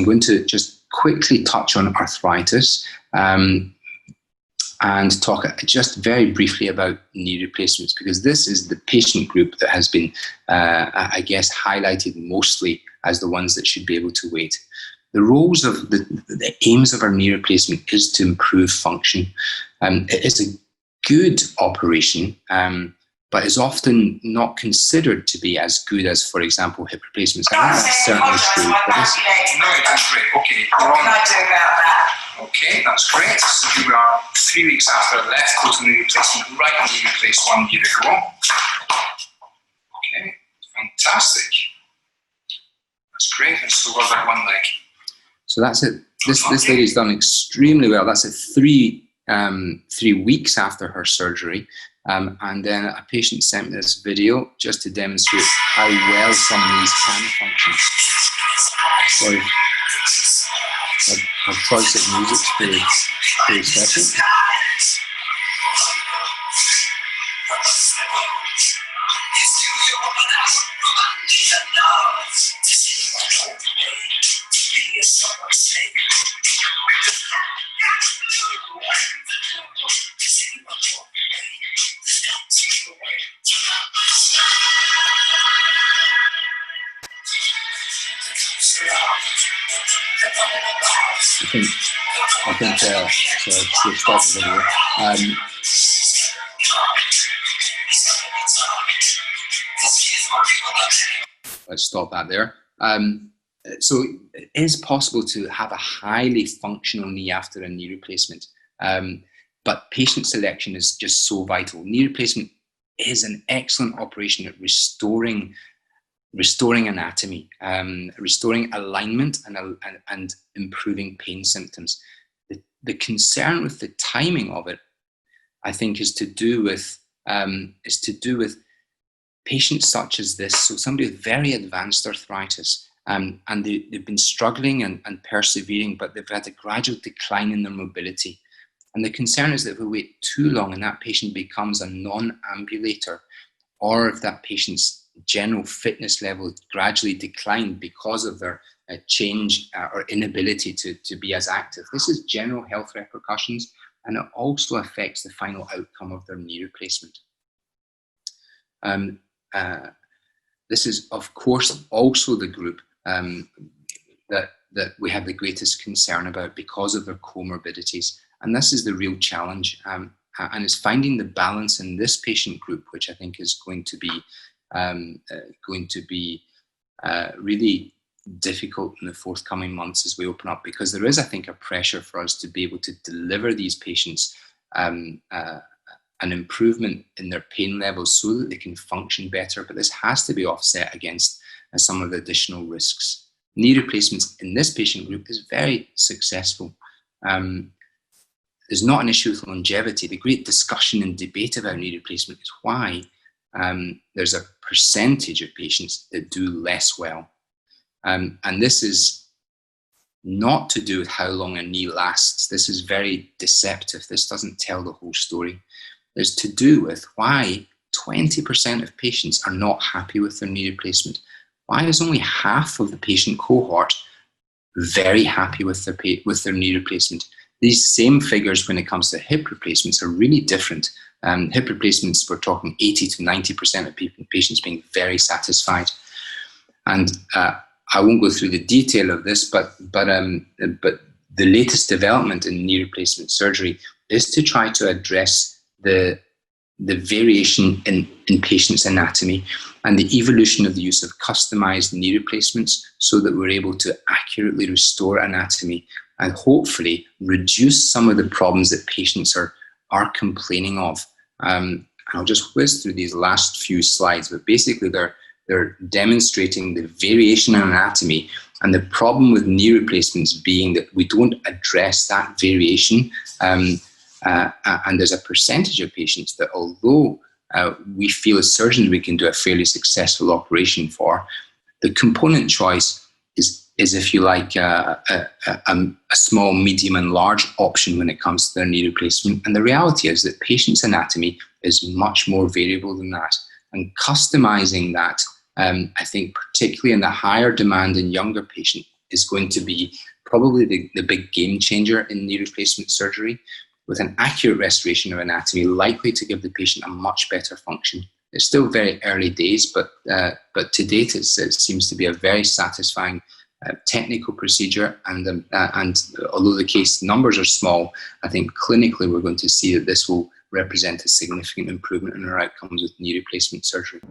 I'm going to just quickly touch on arthritis and talk just very briefly about knee replacements, because this is the patient group that has been, I guess, highlighted mostly as the ones that should be able to wait. The roles of the aims of our knee replacement is to improve function. It is a good operation, but is often not considered to be as good as, for example, hip replacements. I think that's certainly true. But this, no, that's great. Okay, what can I do about that? Okay, that's great. So here we are 3 weeks after a left total knee replacement, right knee replaced 1 year ago. Okay, fantastic. That's great. And so what about one leg? So that's it. This lady's done extremely well. That's at 3 weeks after her surgery. And then a patient sent me this video just to demonstrate how well some knees can function. Sorry, I've choice of music for a second. I think so we'll stop the video. Let's stop that there. So it is possible to have a highly functional knee after a knee replacement, but patient selection is just so vital. Knee replacement is an excellent operation at restoring anatomy, restoring alignment, and improving pain symptoms. The concern with the timing of it, I think, is to do with patients such as this. So somebody with very advanced arthritis, and they've been struggling and persevering, but they've had a gradual decline in their mobility. And the concern is that if we wait too long and that patient becomes a non-ambulator, or if that patient's general fitness level gradually declined because of their change or inability to be as active. This is general health repercussions, and it also affects the final outcome of their knee replacement. This is, of course, also the group that we have the greatest concern about because of their comorbidities. And this is the real challenge, and it's finding the balance in this patient group, which I think is going to be really difficult in the forthcoming months as we open up, because there is, I think, a pressure for us to be able to deliver these patients an improvement in their pain levels so that they can function better, but this has to be offset against some of the additional risks. Knee replacements in this patient group is very successful. There's not an issue with longevity. The great discussion and debate about knee replacement is why there's a percentage of patients that do less well. And this is not to do with how long a knee lasts. This is very deceptive. This doesn't tell the whole story. It's to do with why 20% of patients are not happy with their knee replacement. Why is only half of the patient cohort very happy with their knee replacement? These same figures when it comes to hip replacements are really different. Hip replacements, we're talking 80 to 90% of patients being very satisfied. And I won't go through the detail of this, but the latest development in knee replacement surgery is to try to address the variation in patients' anatomy and the evolution of the use of customized knee replacements so that we're able to accurately restore anatomy and hopefully reduce some of the problems that patients are complaining of. I'll just whiz through these last few slides, but basically they're demonstrating the variation in anatomy, and the problem with knee replacements being that we don't address that variation. And there's a percentage of patients that, although we feel as surgeons we can do a fairly successful operation for, the component choice is if you like, a small, medium, and large option when it comes to their knee replacement. And the reality is that patients' anatomy is much more variable than that. And customizing that, I think, particularly in the higher demand in younger is going to be probably the big game changer in knee replacement surgery, with an accurate restoration of anatomy likely to give the patient a much better function. It's still very early days, but to date it seems to be a very satisfying technical procedure, and although the case numbers are small, I think clinically we're going to see that this will represent a significant improvement in our outcomes with knee replacement surgery.